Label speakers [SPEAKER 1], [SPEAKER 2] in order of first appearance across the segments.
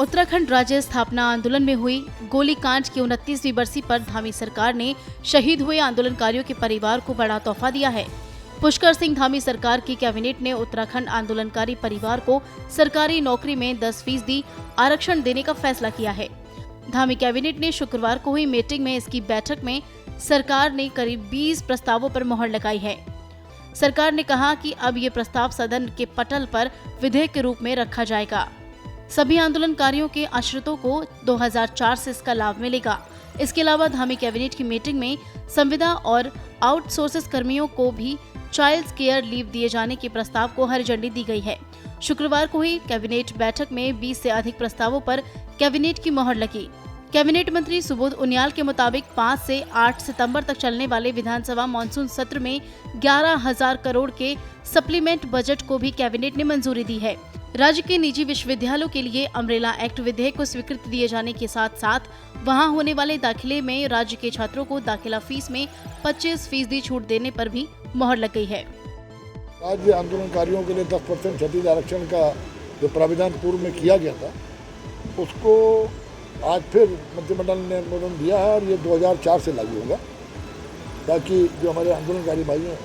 [SPEAKER 1] उत्तराखंड राज्य स्थापना आंदोलन में हुई गोलीकांड की 29वीं बरसी पर धामी सरकार ने शहीद हुए आंदोलनकारियों के परिवार को बड़ा तोहफा दिया है। पुष्कर सिंह धामी सरकार की कैबिनेट ने उत्तराखंड आंदोलनकारी परिवार को सरकारी नौकरी में 10% आरक्षण देने का फैसला किया है। धामी कैबिनेट ने शुक्रवार को हुई मीटिंग में इसकी बैठक में सरकार ने करीब 20 प्रस्तावों पर मोहर लगाई है। सरकार ने कहा कि अब ये प्रस्ताव सदन के पटल पर विधेयक के रूप में रखा जाएगा। सभी आंदोलनकारियों के आश्रितों को 2004 से इसका लाभ मिलेगा। इसके अलावा धामी कैबिनेट की मीटिंग में संविदा और आउटसोर्सेस कर्मियों को भी चाइल्ड केयर लीव दिए जाने के प्रस्ताव को हरी झंडी दी गई है। शुक्रवार को हुई कैबिनेट बैठक में 20 से अधिक प्रस्तावों पर कैबिनेट की मोहर लगी। कैबिनेट मंत्री सुबोध उनियाल के मुताबिक 5 से 8 सितंबर तक चलने वाले विधानसभा मानसून सत्र में 11,000 करोड़ के सप्लीमेंट बजट को भी कैबिनेट ने मंजूरी दी है। राज्य के निजी विश्वविद्यालयों के लिए अम्ब्रेला एक्ट विधेयक को स्वीकृति दिए जाने के साथ साथ वहां होने वाले दाखिले में राज्य के छात्रों को दाखिला फीस में 25% छूट देने पर भी मोहर लग गई है।
[SPEAKER 2] राज्य आंदोलनकारियों के लिए 10% क्षतिपूर्ति आरक्षण का जो प्राविधान पूर्व में किया गया था, उसको आज फिर मंत्रिमंडल ने अनुमोदन दिया है और ये 2004 से लागू होगा, ताकि जो हमारे आंदोलनकारी भाई हैं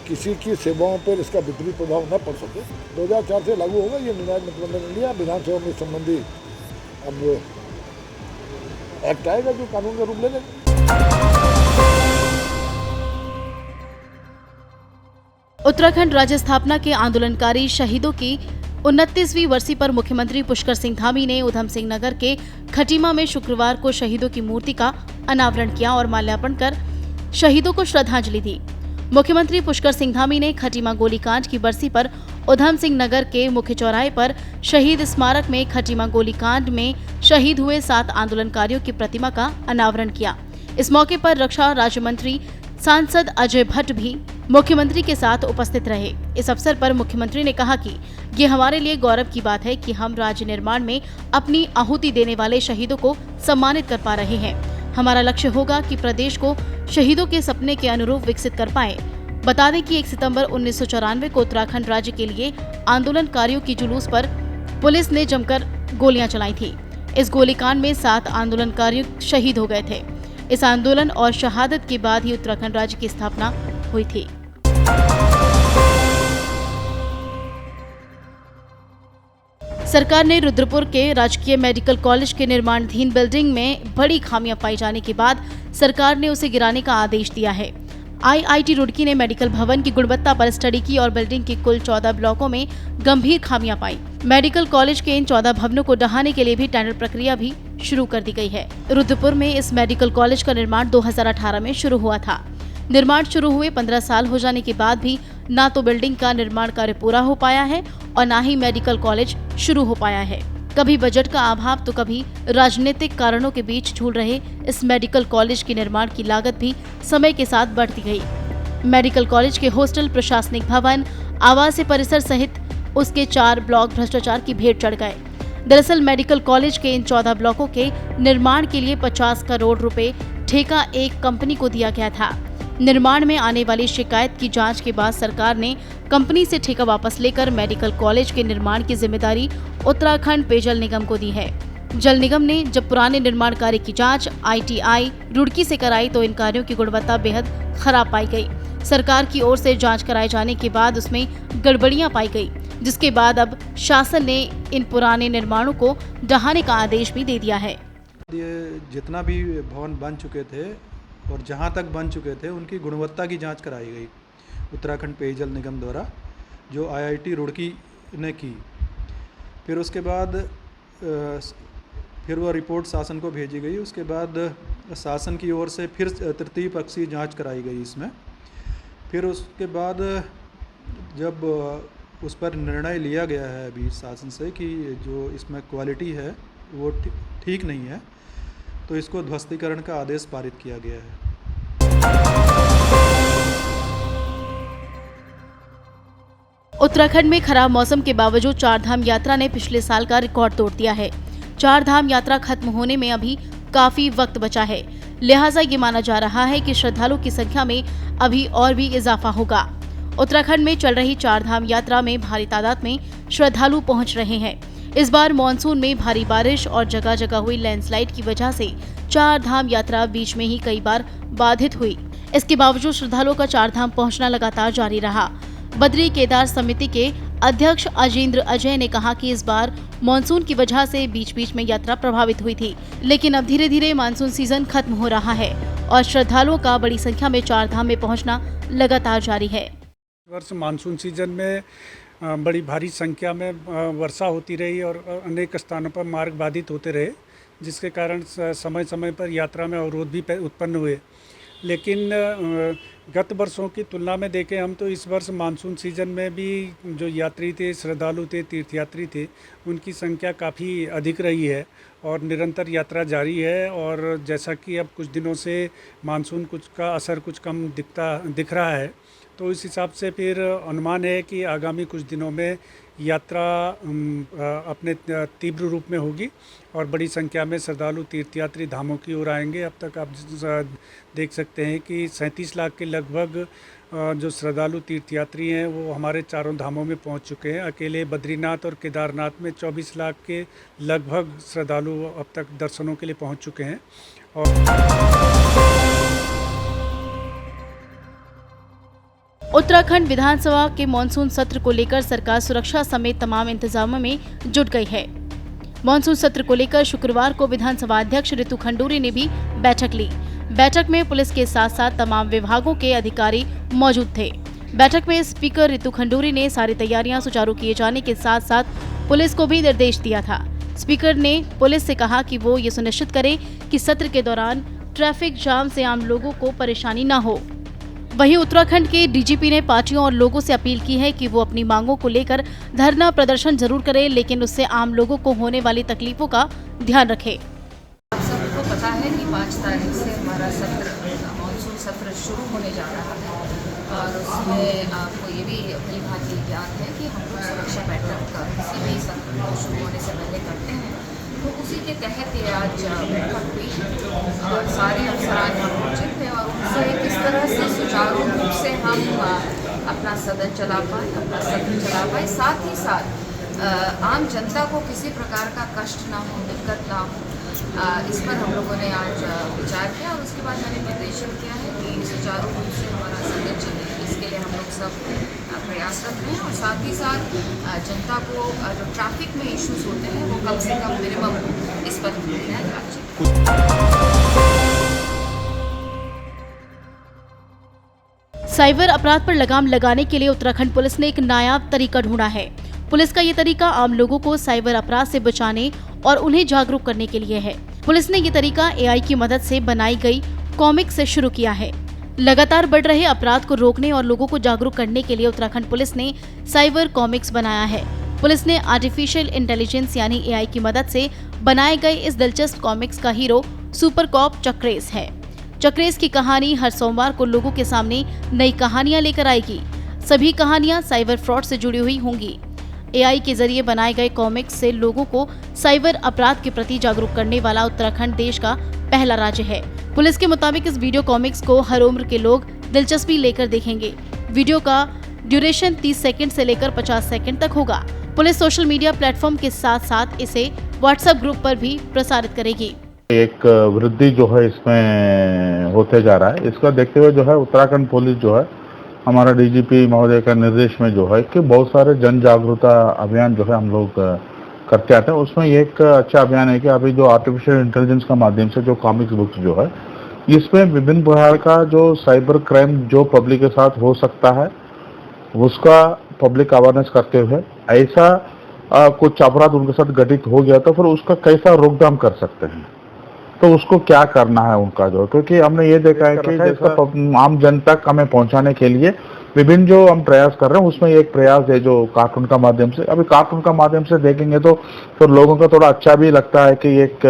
[SPEAKER 2] किसी की सेवाओं पर इसका विपरीत प्रभाव न पड़ सके। 2004 से लागू होगा, ये निर्णय मंत्रिमंडल ने लिया। विधानसभा में संबंधी अब एक्ट आएगा जो कानून का रूप ले लेगा।
[SPEAKER 1] उत्तराखंड राज्य स्थापना के आंदोलनकारी शहीदों की 29वीं बरसी पर मुख्यमंत्री पुष्कर सिंह धामी ने उधम सिंह नगर के खटीमा में शुक्रवार को शहीदों की मूर्ति का अनावरण किया और माल्यार्पण कर शहीदों को श्रद्धांजलि दी। मुख्यमंत्री पुष्कर सिंह धामी ने खटीमा गोलीकांड की बरसी पर उधम सिंह नगर के मुख्य चौराहे पर शहीद स्मारक में खटीमा गोलीकांड में शहीद हुए 7 आंदोलनकारियों की प्रतिमा का अनावरण किया। इस मौके पर रक्षा राज्य मंत्री सांसद अजय भट्ट भी मुख्यमंत्री के साथ उपस्थित रहे। इस अवसर पर मुख्यमंत्री ने कहा कि ये हमारे लिए गौरव की बात है कि हम राज्य निर्माण में अपनी आहुति देने वाले शहीदों को सम्मानित कर पा रहे हैं। हमारा लक्ष्य होगा कि प्रदेश को शहीदों के सपने के अनुरूप विकसित कर पाए। बता दें कि 1 सितंबर 1994 को उत्तराखंड राज्य के लिए आंदोलनकारियों की जुलूस पर पुलिस ने जमकर गोलियां चलाई थी। इस गोलीकांड में 7 आंदोलनकारी शहीद हो गए थे। इस आंदोलन और शहादत के बाद ही उत्तराखंड राज्य की स्थापना हुई थी। सरकार ने रुद्रपुर के राजकीय मेडिकल कॉलेज के निर्माणाधीन बिल्डिंग में बड़ी खामियां पाई जाने के बाद सरकार ने उसे गिराने का आदेश दिया है। IIT रुड़की ने मेडिकल भवन की गुणवत्ता पर स्टडी की और बिल्डिंग के कुल 14 ब्लॉकों में गंभीर खामियां पाई। मेडिकल कॉलेज के इन 14 भवनों को ढहाने के लिए भी टेंडर प्रक्रिया भी शुरू कर दी गई है। रुद्रपुर में इस मेडिकल कॉलेज का निर्माण 2018 में शुरू हुआ था। निर्माण शुरू हुए 15 साल हो जाने के बाद भी न तो बिल्डिंग का निर्माण कार्य पूरा हो पाया है और न ही मेडिकल कॉलेज शुरू हो पाया है। कभी बजट का अभाव तो कभी राजनीतिक कारणों के बीच झूल रहे इस मेडिकल कॉलेज के निर्माण की लागत भी समय के साथ बढ़ती गई। मेडिकल कॉलेज के हॉस्टल, प्रशासनिक भवन, आवासीय परिसर सहित उसके 4 ब्लॉक भ्रष्टाचार की भेंट चढ़ गए। दरअसल मेडिकल कॉलेज के इन 14 ब्लॉकों के निर्माण के लिए 50 करोड़ रुपए ठेका एक कंपनी को दिया गया था। निर्माण में आने वाली शिकायत की जांच के बाद सरकार ने कंपनी से ठेका वापस लेकर मेडिकल कॉलेज के निर्माण की जिम्मेदारी उत्तराखंड पेयजल निगम को दी है। जल निगम ने जब पुराने निर्माण कार्य की जांच ITI रुड़की से कराई तो इन कार्यों की गुणवत्ता बेहद खराब पाई गई। सरकार की ओर से जांच कराए जाने के बाद उसमें गड़बड़ियां पाई गई, जिसके बाद अब शासन ने इन पुराने निर्माणों को ढहाने का आदेश भी दे दिया है।
[SPEAKER 3] ये जितना भी भवन बन चुके थे और जहाँ तक बन चुके थे उनकी गुणवत्ता की जांच कराई गई उत्तराखंड पेयजल निगम द्वारा, जो IIT रुड़की ने की। फिर उसके बाद फिर वह रिपोर्ट शासन को भेजी गई। उसके बाद शासन की ओर से फिर तृतीय पक्षीय जांच कराई गई इसमें। फिर उसके बाद जब उस पर निर्णय लिया गया है अभी शासन से कि जो इसमें क्वालिटी है वो ठीक नहीं है, तो इसको ध्वस्तीकरण का आदेश पारित किया गया है।
[SPEAKER 1] उत्तराखंड में खराब मौसम के बावजूद 4 धाम यात्रा ने पिछले साल का रिकॉर्ड तोड़ दिया है। 4 धाम यात्रा खत्म होने में अभी काफी वक्त बचा है, लिहाजा ये माना जा रहा है कि श्रद्धालुओं की संख्या में अभी और भी इजाफा होगा। उत्तराखंड में चल रही 4 धाम यात्रा में भारी तादाद में श्रद्धालु पहुंच रहे हैं। इस बार मॉनसून में भारी बारिश और जगह जगह हुई लैंडस्लाइड की वजह से चार धाम यात्रा बीच में ही कई बार बाधित हुई। इसके बावजूद श्रद्धालुओं का चार धाम पहुंचना लगातार जारी रहा। बद्री केदार समिति के अध्यक्ष अजेंद्र अजय ने कहा कि इस बार मॉनसून की वजह से बीच बीच में यात्रा प्रभावित हुई थी, लेकिन अब धीरे धीरे मानसून सीजन खत्म हो रहा है और श्रद्धालुओं का बड़ी संख्या में चार धाम में पहुंचना लगातार जारी है।
[SPEAKER 4] वर्ष मानसून सीजन में बड़ी भारी संख्या में वर्षा होती रही और अनेक स्थानों पर मार्ग बाधित होते रहे, जिसके कारण समय समय पर यात्रा में अवरोध भी उत्पन्न हुए। लेकिन गत वर्षों की तुलना में देखें हम तो इस वर्ष मानसून सीजन में भी जो यात्री थे, श्रद्धालु थे, तीर्थयात्री थे, उनकी संख्या काफ़ी अधिक रही है और निरंतर यात्रा जारी है। और जैसा कि अब कुछ दिनों से मानसून का असर कुछ कम दिख रहा है, तो इस हिसाब से फिर अनुमान है कि आगामी कुछ दिनों में यात्रा अपने तीव्र रूप में होगी और बड़ी संख्या में श्रद्धालु तीर्थयात्री धामों की ओर आएंगे। अब तक आप देख सकते हैं कि 37 लाख के लगभग जो श्रद्धालु तीर्थयात्री हैं वो हमारे चारों धामों में पहुंच चुके हैं। अकेले बद्रीनाथ और केदारनाथ में 24 लाख के लगभग श्रद्धालु अब तक दर्शनों के लिए पहुंच चुके हैं।
[SPEAKER 1] उत्तराखंड विधानसभा के मॉनसून सत्र को लेकर सरकार सुरक्षा समेत तमाम इंतजामों में जुट गई है। मॉनसून सत्र को लेकर शुक्रवार को विधानसभा अध्यक्ष ऋतु खंडूरी ने भी बैठक ली। बैठक में पुलिस के साथ साथ तमाम विभागों के अधिकारी मौजूद थे। बैठक में स्पीकर ऋतु खंडूरी ने सारी तैयारियां सुचारू किए जाने के साथ साथ पुलिस को भी निर्देश दिया था। स्पीकर ने पुलिस से कहा कि वो ये सुनिश्चित करे कि सत्र के दौरान ट्रैफिक जाम से आम लोगों को परेशानी न हो। वहीं उत्तराखंड के डीजीपी ने पार्टियों और लोगों से अपील की है कि वो अपनी मांगों को लेकर धरना प्रदर्शन जरूर करें, लेकिन उससे आम लोगों को होने वाली तकलीफों का ध्यान रखें।
[SPEAKER 5] आप सबको पता है कि 5 तारीख से हमारा मानसून सत्र शुरू होने जा रहा है और उसमें आपको ये भी अपनी भांति ज्ञात है कि हम लोग सुरक्षा बैठक किसी भी सत्र को शुरू होने से पहले करते हैं। तो उसी के तहत ये आज बैठक हुई और सारे अफसरान यहाँ पहुँचे थे और उनसे किस तरह से सुचारू रूप से हम अपना सदन चला पाए, अपना सत्र चला पाए, साथ ही साथ आम जनता को किसी प्रकार का कष्ट ना हो, दिक्कत ना हो, इस पर हम लोगों ने आज विचार किया और उसके बाद मैंने निर्देशन किया है कि सुचारू रूप से हमारा सदन चले। इसके लिए हम लोग सब प्रयासरत हैं और साथ ही साथ जनता को जो ट्रैफिक में इश्यूज होते हैं वो कम से कम मिनिमम हो, इस पर ध्यान रखें।
[SPEAKER 1] साइबर अपराध पर लगाम लगाने के लिए उत्तराखंड पुलिस ने एक नायाब तरीका ढूंढा है। पुलिस का ये तरीका आम लोगों को साइबर अपराध से बचाने और उन्हें जागरूक करने के लिए है। पुलिस ने ये तरीका AI की मदद से बनाई गई कॉमिक से शुरू किया है। लगातार बढ़ रहे अपराध को रोकने और लोगों को जागरूक करने के लिए उत्तराखंड पुलिस ने साइबर कॉमिक्स बनाया है। पुलिस ने आर्टिफिशियल इंटेलिजेंस यानी AI की मदद से बनाए गए इस दिलचस्प कॉमिक्स का हीरो सुपर कॉप चक्रेस है। चक्रेस की कहानी हर सोमवार को लोगों के सामने नई कहानियां लेकर आएगी। सभी कहानियां साइबर फ्रॉड से जुड़ी हुई होंगी। AI के जरिए बनाए गए कॉमिक्स से लोगों को साइबर अपराध के प्रति जागरूक करने वाला उत्तराखंड देश का पहला राज्य है। पुलिस के मुताबिक इस वीडियो कॉमिक्स को हर उम्र के लोग दिलचस्पी लेकर देखेंगे। वीडियो का ड्यूरेशन 30 सेकंड से लेकर 50 सेकंड तक होगा। पुलिस सोशल मीडिया प्लेटफॉर्म के साथ साथ इसे WhatsApp ग्रुप पर भी प्रसारित करेगी।
[SPEAKER 6] एक वृद्धि जो है इसमें होते जा रहा है, इसका देखते हुए जो है उत्तराखंड पुलिस जो है हमारा डीजीपी महोदय का निर्देश में जो है कि बहुत सारे जन जागरूकता अभियान जो है हम लोग करते आते हैं। उसमें एक अच्छा अभियान है कि अभी जो आर्टिफिशियल इंटेलिजेंस का माध्यम से जो कॉमिक्स बुक्स जो है इसमें विभिन्न प्रकार का जो साइबर क्राइम जो पब्लिक के साथ हो सकता है उसका पब्लिक अवेयरनेस करते हुए ऐसा कुछ अपराध उनके साथ घटित हो गया तो फिर उसका कैसा रोकथाम कर सकते हैं, तो उसको क्या करना है उनका जो, क्योंकि हमने ये देखा है कि जैसा आम जनता तक हमें पहुंचाने के लिए विभिन्न जो हम प्रयास कर रहे हैं उसमें एक प्रयास है जो कार्टून का माध्यम से। अभी कार्टून का माध्यम से देखेंगे तो फिर लोगों को थोड़ा अच्छा भी लगता है कि एक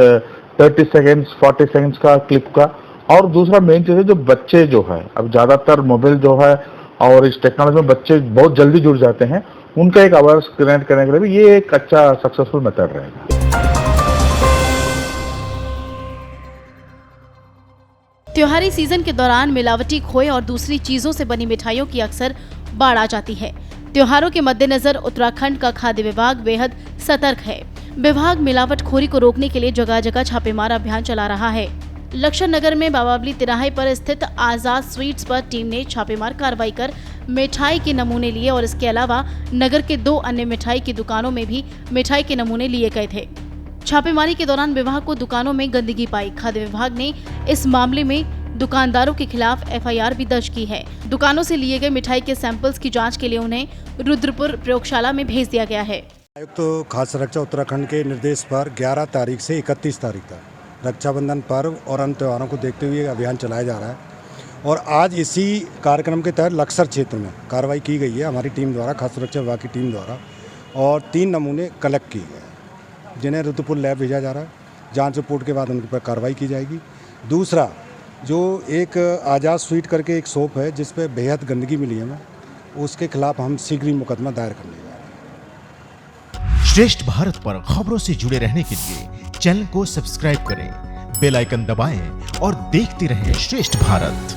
[SPEAKER 6] 30 सेकेंड्स 40 सेकेंड्स का क्लिप का। और दूसरा मेन चीज है जो बच्चे जो है अब ज्यादातर मोबाइल जो है और इस टेक्नोलॉजी में बच्चे बहुत जल्दी जुड़ जाते हैं, उनका एक अवेयरनेस क्रिएट करने के लिए भी ये एक अच्छा सक्सेसफुल मेथड रहेगा।
[SPEAKER 1] त्योहारी सीजन के दौरान मिलावटी खोए और दूसरी चीजों से बनी मिठाइयों की अक्सर बाढ़ आ जाती है। त्योहारों के मद्देनजर उत्तराखंड का खाद्य विभाग बेहद सतर्क है। विभाग मिलावटखोरी को रोकने के लिए जगह जगह छापेमार अभियान चला रहा है। लक्ष्मण नगर में बाबावली तिराहे पर स्थित आजाद स्वीट्स पर टीम ने छापेमार कार्रवाई कर मिठाई के नमूने लिए और इसके अलावा नगर के 2 अन्य मिठाई की दुकानों में भी मिठाई के नमूने लिए गए थे। छापेमारी के दौरान विभाग को दुकानों में गंदगी पाई। खाद्य विभाग ने इस मामले में दुकानदारों के खिलाफ एफआईआर भी दर्ज की है। दुकानों से लिए गए मिठाई के सैंपल्स की जांच के लिए उन्हें रुद्रपुर प्रयोगशाला में भेज दिया गया है।
[SPEAKER 7] आयुक्त तो खाद्य सुरक्षा उत्तराखंड के निर्देश पर 11 तारीख से 31 तारीख तक रक्षाबंधन पर्व और अन्य त्योहारों को देखते हुए अभियान चलाया जा रहा है और आज इसी कार्यक्रम के तहत लक्सर क्षेत्र में कार्रवाई की गई है हमारी टीम द्वारा, खाद्य सुरक्षा विभाग की टीम द्वारा, और 3 नमूने कलेक्ट किए गए जिन्हें रुद्रपुर लैब भेजा जा रहा है। जांच रिपोर्ट के बाद उनके पर कार्रवाई की जाएगी। दूसरा, जो एक आज़ाद स्वीट करके एक शॉप है जिस पर बेहद गंदगी मिली है हमें, उसके खिलाफ हम शीघ्र ही मुकदमा दायर करने जा रहे हैं।
[SPEAKER 8] श्रेष्ठ भारत पर खबरों से जुड़े रहने के लिए चैनल को सब्सक्राइब करें, बेल आइकन दबाएं और देखते रहें श्रेष्ठ भारत।